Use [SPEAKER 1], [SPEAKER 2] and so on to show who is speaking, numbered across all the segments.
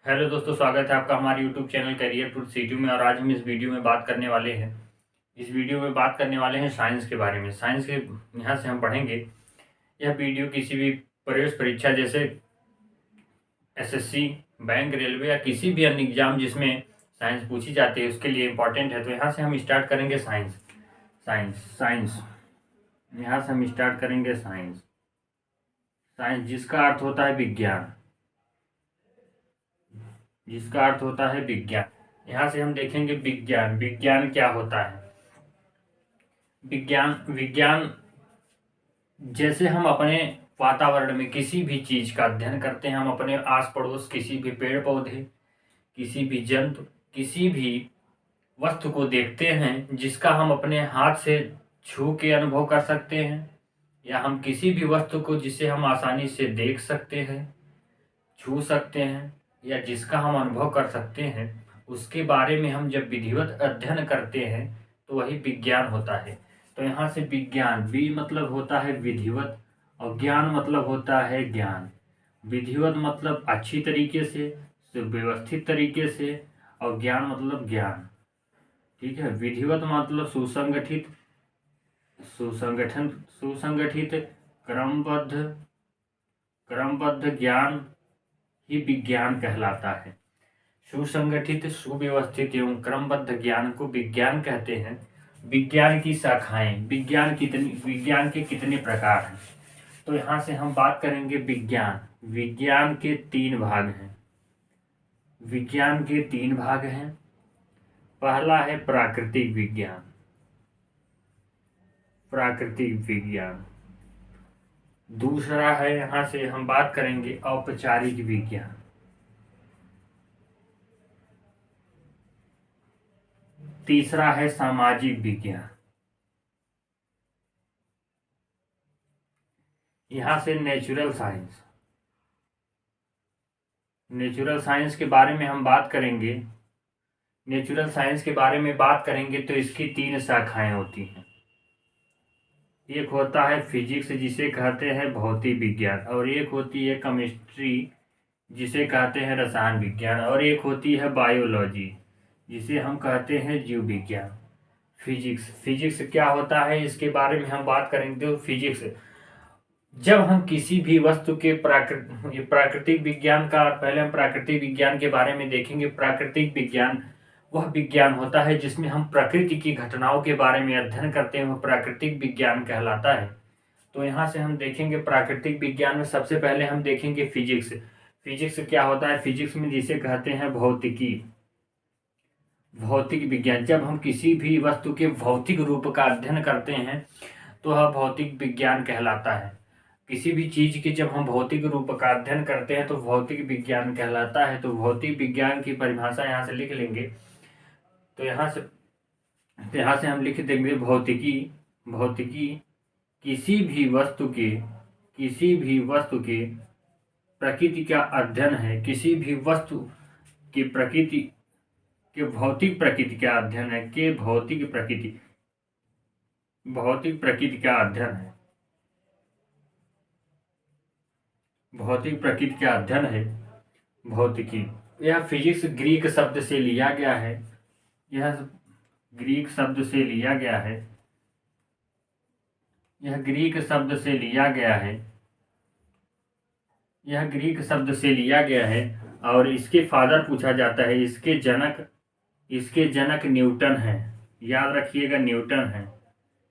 [SPEAKER 1] Hello दोस्तों, स्वागत है आपका हमारे यूट्यूब चैनल करियर फुट सीटू में। और आज हम इस वीडियो में बात करने वाले हैं साइंस के बारे में। साइंस के यहाँ से हम पढ़ेंगे। यह वीडियो किसी भी प्रवेश परीक्षा जैसे एसएससी, बैंक, रेलवे या किसी भी अन्य एग्जाम जिसमें साइंस पूछी जाती है उसके लिए इम्पोर्टेंट है। तो यहाँ से हम स्टार्ट करेंगे साइंस साइंस साइंस यहाँ से हम स्टार्ट करेंगे साइंस साइंस जिसका अर्थ होता है विज्ञान। यहाँ से हम देखेंगे विज्ञान। विज्ञान क्या होता है? विज्ञान विज्ञान जैसे हम अपने वातावरण में किसी भी चीज का अध्ययन करते हैं, हम अपने आस पड़ोस किसी भी पेड़ पौधे, किसी भी जंतु, किसी भी वस्तु को देखते हैं जिसका हम अपने हाथ से छू के अनुभव कर सकते हैं, या हम किसी भी वस्तु को जिसे हम आसानी से देख सकते हैं, छू सकते हैं, या जिसका हम अनुभव कर सकते हैं, उसके बारे में हम जब विधिवत अध्ययन करते हैं तो वही विज्ञान होता है। तो यहाँ से विज्ञान, वि मतलब होता है विधिवत और ज्ञान मतलब होता है ज्ञान। विधिवत मतलब अच्छी तरीके से, सुव्यवस्थित तरीके से, और ज्ञान मतलब ज्ञान। ठीक है। विधिवत मतलब सुसंगठित, सुसंगठित, क्रमबद्ध ज्ञान ही विज्ञान कहलाता है। सुसंगठित, सुव्यवस्थित एवं क्रमबद्ध ज्ञान को विज्ञान कहते हैं। विज्ञान की शाखाएं, विज्ञान के कितने प्रकार हैं? तो यहाँ से हम बात करेंगे विज्ञान के तीन भाग हैं। पहला है प्राकृतिक विज्ञान। दूसरा है, यहाँ से हम बात करेंगे औपचारिक विज्ञान। तीसरा है सामाजिक विज्ञान। यहाँ से नेचुरल साइंस के बारे में हम बात करेंगे। तो इसकी तीन शाखाएं होती हैं। एक होता है फिजिक्स जिसे कहते हैं भौतिक विज्ञान, और एक होती है केमिस्ट्री जिसे कहते हैं रसायन विज्ञान, और एक होती है बायोलॉजी जिसे हम कहते हैं जीव विज्ञान। फिजिक्स क्या होता है इसके बारे में हम बात करेंगे। तो फिजिक्स, जब हम किसी भी वस्तु के प्राकृतिक विज्ञान का, पहले हम प्राकृतिक विज्ञान के बारे में देखेंगे। प्राकृतिक विज्ञान वह विज्ञान होता है जिसमें हम प्रकृति की घटनाओं के बारे में अध्ययन करते हैं, वह प्राकृतिक विज्ञान कहलाता है। तो यहाँ से हम देखेंगे प्राकृतिक विज्ञान में सबसे पहले हम देखेंगे फिजिक्स क्या होता है। फिजिक्स में जिसे कहते हैं भौतिक विज्ञान। जब हम किसी भी वस्तु के भौतिक रूप का अध्ययन करते हैं तो वह भौतिक विज्ञान कहलाता है। किसी भी चीज के जब हम भौतिक रूप का अध्ययन करते हैं तो भौतिक विज्ञान कहलाता है। तो भौतिक विज्ञान की परिभाषा यहाँ से लिख लेंगे। तो यहाँ से हम लिख देंगे भौतिकी किसी भी वस्तु के प्रकृति का अध्ययन है। किसी भी वस्तु की प्रकृति के भौतिक प्रकृति का अध्ययन है। भौतिक प्रकृति का अध्ययन है भौतिकी। यह फिजिक्स ग्रीक शब्द से लिया गया है। यह ग्रीक शब्द से लिया गया है और इसके फादर पूछा जाता है। इसके जनक न्यूटन है। याद रखिएगा, न्यूटन है।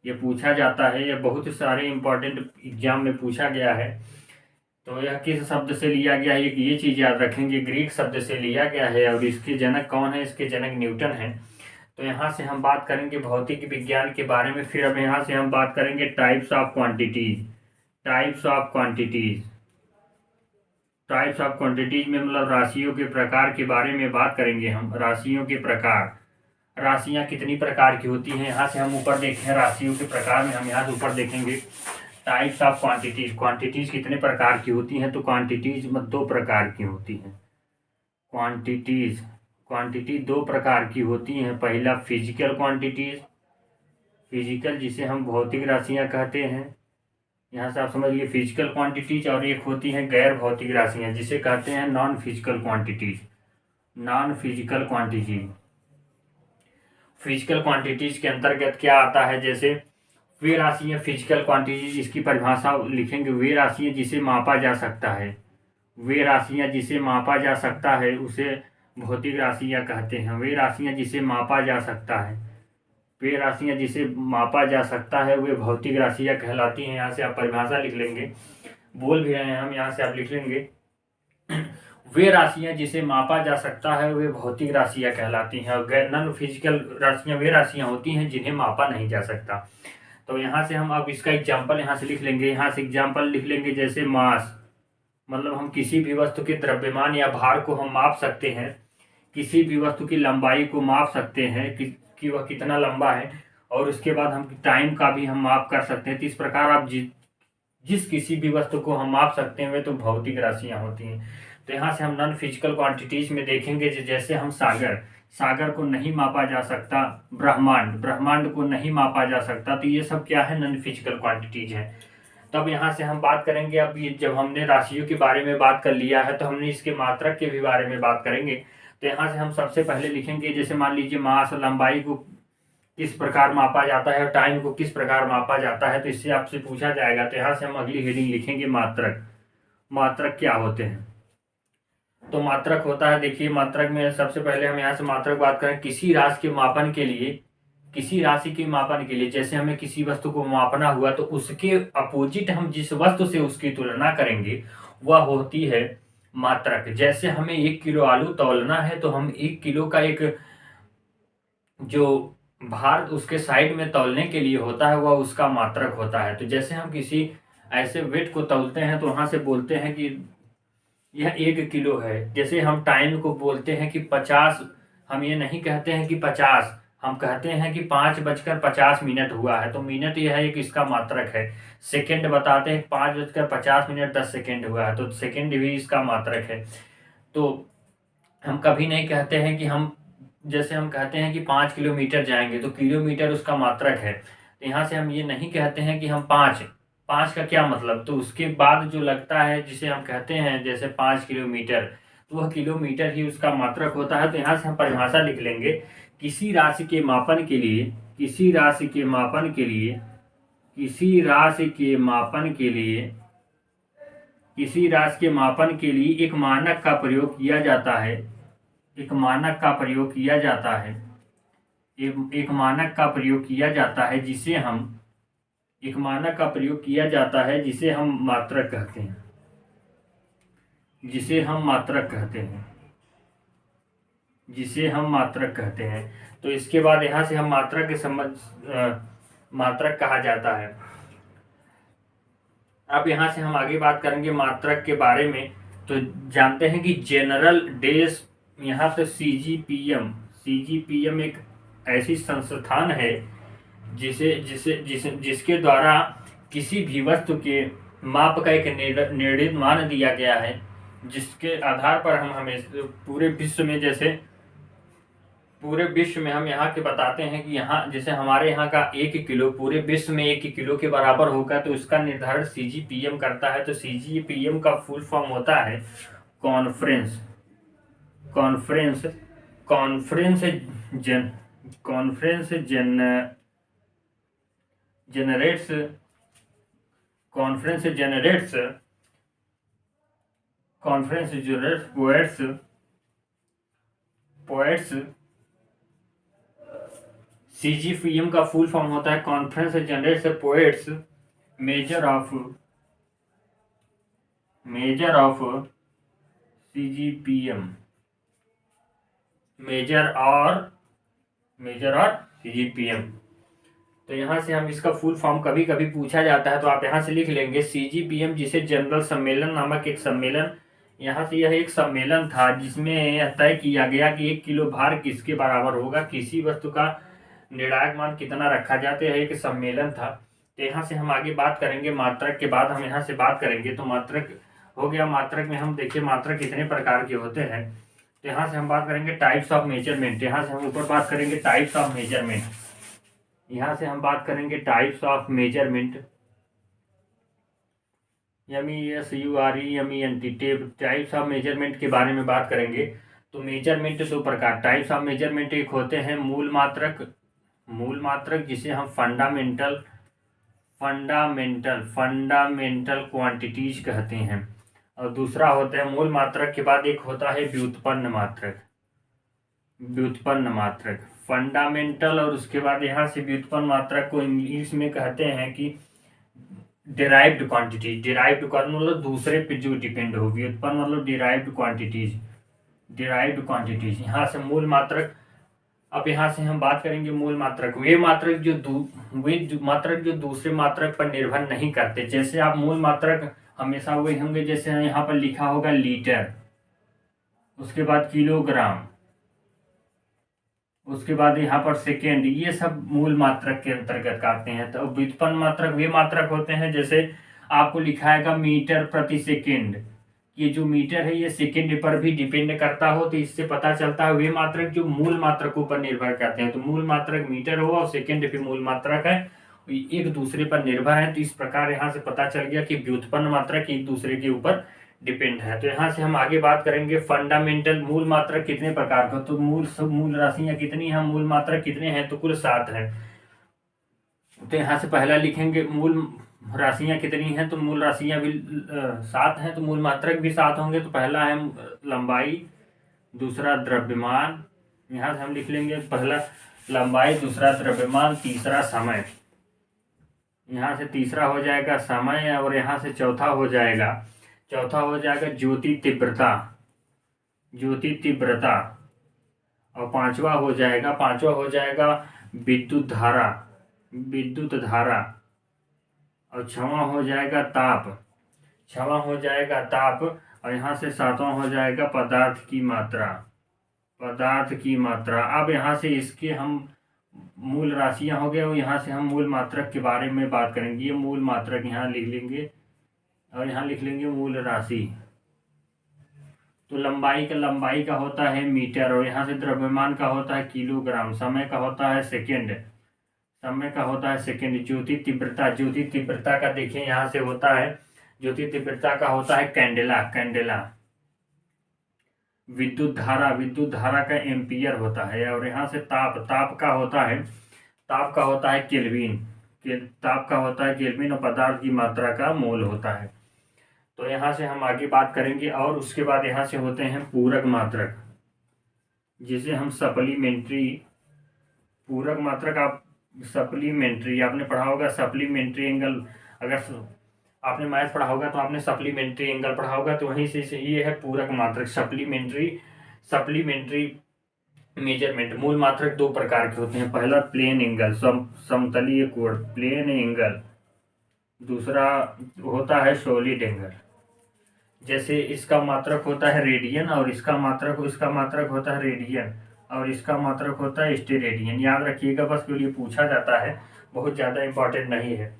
[SPEAKER 1] ये पूछा जाता है, यह बहुत सारे इंपॉर्टेंट एग्जाम में पूछा गया है। तो यह किस शब्द से लिया गया है, ये चीज याद रखेंगे। ग्रीक शब्द से लिया गया है और इसके जनक कौन है? इसके जनक न्यूटन है। तो यहाँ से हम बात करेंगे भौतिक विज्ञान के बारे में। फिर अब यहाँ से हम बात करेंगे टाइप्स ऑफ क्वांटिटीज में मतलब राशियों के प्रकार के बारे में बात करेंगे हम। राशियों के प्रकार, राशियां कितनी प्रकार की होती हैं, यहाँ से हम ऊपर देखें। राशियों के प्रकार में हम यहाँ से ऊपर देखेंगे टाइप्स ऑफ क्वांटिटीज कितने प्रकार की होती हैं। तो क्वांटिटीज दो प्रकार की होती हैं। क्वांटिटी दो प्रकार की होती हैं। पहला फिजिकल क्वांटिटीज, जिसे हम भौतिक राशियां कहते हैं। यहाँ से आप समझ लीजिए फिजिकल क्वांटिटीज। और एक होती हैं गैर भौतिक राशियां जिसे कहते हैं non physical quantities. Non physical quantity. Physical quantities के अंतर्गत क्या आता है, जैसे वे राशियाँ फिजिकल क्वांटिटीज, इसकी परिभाषा लिखेंगे, वे राशियाँ जिसे मापा जा सकता है, वे राशियाँ जिसे मापा जा सकता है उसे भौतिक राशियाँ कहते हैं। वे राशियाँ जिसे मापा जा सकता है, वे राशियाँ जिसे मापा जा सकता है वे भौतिक राशियाँ कहलाती हैं। यहाँ से आप परिभाषा लिख लेंगे, बोल भी रहे हैं हम, यहाँ से आप लिख लेंगे वे राशियां जिसे मापा जा सकता है वे भौतिक राशियां कहलाती हैं, और गैर नॉन फिजिकल राशियां वे राशियां होती हैं जिन्हें मापा नहीं जा सकता। तो यहाँ से हम अब इसका एग्जाम्पल यहाँ से लिख लेंगे, यहाँ से एग्जाम्पल लिख लेंगे जैसे मास, मतलब हम किसी भी वस्तु के द्रव्यमान या भार को हम माप सकते हैं, किसी भी वस्तु की लंबाई को माप सकते हैं कि वह कितना लंबा है, और उसके बाद हम टाइम का भी हम माप कर सकते हैं। तो इस प्रकार आप जिस किसी भी वस्तु को हम माप सकते हैं वे तो भौतिक राशियां होती हैं। तो यहाँ से हम नॉन फिजिकल क्वांटिटीज में देखेंगे जैसे हम सागर को नहीं मापा जा सकता, ब्रह्मांड को नहीं मापा जा सकता, तो ये सब क्या है, नॉन फिजिकल क्वांटिटीज है। तब यहाँ से हम बात करेंगे, अब ये जब हमने राशियों के बारे में बात कर लिया है तो हमने इसके मात्रक के भी बारे में बात करेंगे। तो यहाँ से हम सबसे पहले लिखेंगे, जैसे मान लीजिए मास, लंबाई को किस प्रकार मापा जाता है और टाइम को किस प्रकार मापा जाता है, तो इससे आपसे पूछा जाएगा। तो यहाँ से हम अगली हेडिंग लिखेंगे मात्रक क्या होते हैं। तो मात्रक होता है, देखिए मात्रक में सबसे पहले हम यहाँ से मात्रक बात करें, किसी राशि के मापन के लिए जैसे हमें किसी वस्तु को मापना हुआ तो उसके अपोजिट हम जिस वस्तु से उसकी तुलना करेंगे वह होती है मात्रक। जैसे हमें 1 किलो आलू तौलना है तो हम 1 किलो का एक जो भार उसके साइड में तौलने के लिए होता है वह उसका मात्रक होता है। तो जैसे हम किसी ऐसे वेट को तौलते हैं तो वहां से बोलते हैं कि यह 1 किलो है। जैसे हम टाइम को बोलते हैं कि 50, हम ये नहीं कहते हैं कि 50, हम कहते हैं कि 5:50 हुआ है, तो मिनट यह एक इसका मात्रक है। सेकंड बताते हैं 5:50 10 सेकंड हुआ है, तो सेकंड भी इसका मात्रक है। तो हम कभी नहीं कहते हैं कि जैसे हम कहते हैं कि 5 किलोमीटर जाएंगे तो किलोमीटर उसका मात्रक है। तो यहाँ से हम ये नहीं कहते हैं कि हम 5 का क्या मतलब, तो उसके बाद जो लगता है जिसे हम कहते हैं जैसे 5 किलोमीटर, तो वह किलोमीटर ही उसका मात्रक होता है। तो यहाँ से हम परिभाषा लिख लेंगे, किसी राशि के मापन के लिए एक मानक का प्रयोग किया जाता है, एक मानक का प्रयोग किया जाता है जिसे हम मात्रक कहते हैं। तो इसके बाद यहाँ से हम मात्रक कहा जाता है। अब यहाँ से हम आगे बात करेंगे मात्रक के बारे में। तो जानते हैं कि जनरल डेज, यहाँ पे सीजीपीएम एक ऐसी संस्थान है जिसके द्वारा किसी भी वस्तु के माप का एक निर्णीत मान दिया गया है, जिसके आधार पर हम हमें पूरे विश्व में हम यहाँ के बताते हैं कि यहाँ जैसे हमारे यहाँ का 1 किलो पूरे विश्व में 1 किलो के बराबर होगा, तो उसका निर्धारण सीजीपीएम करता है। तो सीजीपीएम का फुल फॉर्म होता है कॉन्फ्रेंस जनरेट्स पोएट्स। सीजीपीएम का फुल फॉर्म होता है conference generates poets measure of CGPM, measure और सीजीपीएम। तो यहाँ से हम इसका फुल फॉर्म कभी कभी पूछा जाता है, तो आप यहाँ से लिख लेंगे सीजीपीएम, जिसे जनरल सम्मेलन नामक एक सम्मेलन, यहाँ से यह एक सम्मेलन था जिसमें यह तय किया गया कि 1 किलो भार किसके बराबर होगा, किसी वस्तु का निर्णायक मान कितना रखा जाता है, एक सम्मेलन था। तो यहाँ से हम आगे बात करेंगे मात्रक के बाद हम यहाँ से बात करेंगे। तो मात्रक हो गया, मात्रक में हम देखिए मात्रक कितने प्रकार के होते हैं। तो यहाँ से हम बात करेंगे टाइप्स ऑफ मेजरमेंट। यहाँ से हम ऊपर बात करेंगे टाइप्स ऑफ मेजरमेंट। यहाँ से हम बात करेंगे types of measurement, types of measurement के बारे में बात करेंगे। तो मेजरमेंट दो प्रकार, टाइप्स ऑफ मेजरमेंट, एक होते हैं मूल मात्रक जिसे हम फंडामेंटल क्वांटिटीज कहते हैं, और दूसरा होता है मूल मात्रक के बाद एक होता है व्युत्पन्न मात्रक फंडामेंटल, और उसके बाद यहाँ से व्युत्पन्न मात्रक को इंग्लिश में कहते हैं कि डिराइव्ड क्वांटिटीज मतलब दूसरे पे जो डिपेंड हो, व्युत्पन्न मतलब डिराइव्ड क्वांटिटीज। यहाँ से मूल मात्रक, अब यहाँ से हम बात करेंगे मूल मात्रक, वे मात्रक जो दूसरे मात्रक पर निर्भर नहीं करते। जैसे आप मूल मात्रक हमेशा वही होंगे, जैसे यहाँ पर लिखा होगा लीटर, उसके बाद किलोग्राम, उसके बाद यहाँ पर सेकेंड, ये सब मूल मात्रक के अंतर्गत आते हैं। तो व्युत्पन्न मात्रक वे मात्रक होते हैं, जैसे आपको लिखाएगा मीटर प्रति सेकेंड, ये जो मीटर है ये सेकेंड पर भी डिपेंड करता हो, तो इससे पता चलता है वे मात्रक जो मूल मात्रकों पर निर्भर करते हैं। तो मूल मात्रक मीटर हुआ और सेकेंड भी मूल मात्रक है, एक दूसरे पर निर्भर है। तो इस प्रकार यहाँ से पता चल गया कि व्युत्पन्न मात्रक एक दूसरे के ऊपर डिपेंड है। तो यहाँ से हम आगे बात करेंगे फंडामेंटल मूल मात्रक कितने प्रकार का, तो मूल राशियां कितनी हैं, मूल मात्रक कितने हैं, तो कुल 7 है। तो यहाँ से पहला लिखेंगे मूल राशियां कितनी हैं, तो मूल राशियां भी 7 हैं, तो मूल मात्रक भी 7 होंगे। तो पहला है लंबाई, दूसरा द्रव्यमान, यहाँ से हम लिख लेंगे पहला लंबाई, दूसरा द्रव्यमान, तीसरा समय, यहाँ से तीसरा हो जाएगा समय, और यहाँ से चौथा हो जाएगा ज्योति तीव्रता, और पांचवा हो जाएगा विद्युत धारा, और छठवां हो जाएगा ताप, और यहाँ से सातवां हो जाएगा पदार्थ की मात्रा। अब यहाँ से इसके हम मूल राशियां हो गए, और यहाँ से हम मूल मात्रक के बारे में बात करेंगे। ये मूल मात्रक यहाँ लिख लेंगे, और यहाँ लिख लेंगे मूल राशि। तो लंबाई का होता है मीटर, और यहाँ से द्रव्यमान का होता है किलोग्राम, समय का होता है सेकेंड, ज्योति तीव्रता का देखें यहाँ से होता है, ज्योति तीव्रता का होता है कैंडेला। विद्युत धारा का एम्पियर होता है, और यहाँ से ताप का होता है केल्विन, और पदार्थ की मात्रा का मोल होता है। तो यहाँ से हम आगे बात करेंगे, और उसके बाद यहाँ से होते हैं पूरक मात्रक, जिसे हम पूरक मात्रक। आप सप्लीमेंट्री आपने पढ़ा होगा, सप्लीमेंट्री एंगल, अगर आपने मैथ पढ़ा होगा तो आपने सप्लीमेंट्री एंगल पढ़ा होगा, तो वहीं से ये है पूरक मात्रक, सप्लीमेंट्री मेजरमेंट। मूल मात्रक दो प्रकार के होते हैं, पहला प्लेन एंगल, समतलीय कोण, प्लेन एंगल, दूसरा होता है सॉलिड एंगल। जैसे इसका मात्रक होता है रेडियन, और इसका मात्रक होता है रेडियन, और इसका मात्रक होता है स्टेरेडियन। याद रखिएगा, बस के लिए पूछा जाता है, बहुत ज़्यादा इंपॉर्टेंट नहीं है।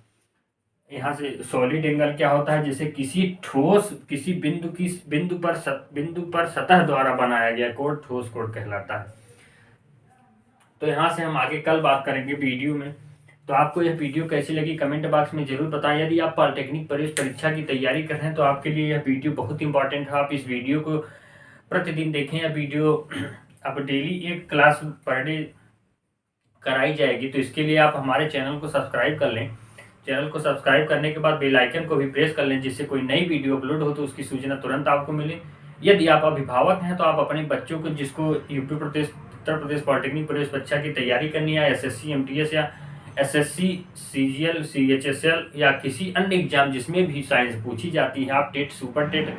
[SPEAKER 1] यहाँ से सॉलिड एंगल क्या होता है, जैसे किसी ठोस किसी बिंदु पर सतह द्वारा बनाया गया कोण ठोस कोण कहलाता है। तो यहाँ से हम आगे कल बात करेंगे वीडियो में। तो आपको यह वीडियो कैसी लगी कमेंट बॉक्स में जरूर बताएं। यदि आप पॉलिटेक्निक प्रवेश परीक्षा की तैयारी कर रहे हैं तो आपके लिए यह वीडियो बहुत इंपॉर्टेंट है। आप इस वीडियो को प्रतिदिन देखें। यह वीडियो अब डेली एक क्लास पर डे कराई जाएगी, तो इसके लिए आप हमारे चैनल को सब्सक्राइब कर लें। चैनल को सब्सक्राइब करने के बाद बेल आइकन को भी प्रेस कर लें, जिससे कोई नई वीडियो अपलोड हो तो उसकी सूचना तुरंत आपको मिले। यदि आप अभिभावक हैं तो आप अपने बच्चों को, जिसको यूपी प्रदेश उत्तर प्रदेश पॉलिटेक्निक प्रवेश परीक्षा की तैयारी करनी है, SSC MTS या SSC CGL CHSL या किसी अन्य एग्जाम जिसमें भी साइंस पूछी जाती है, आप टेट सुपर टेट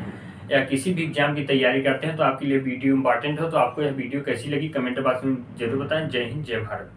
[SPEAKER 1] या किसी भी एग्जाम की तैयारी करते हैं, तो आपके लिए वीडियो इंपॉर्टेंट हो। तो आपको यह वीडियो कैसी लगी कमेंट बॉक्स में जरूर बताएं। जय हिंद, जय भारत।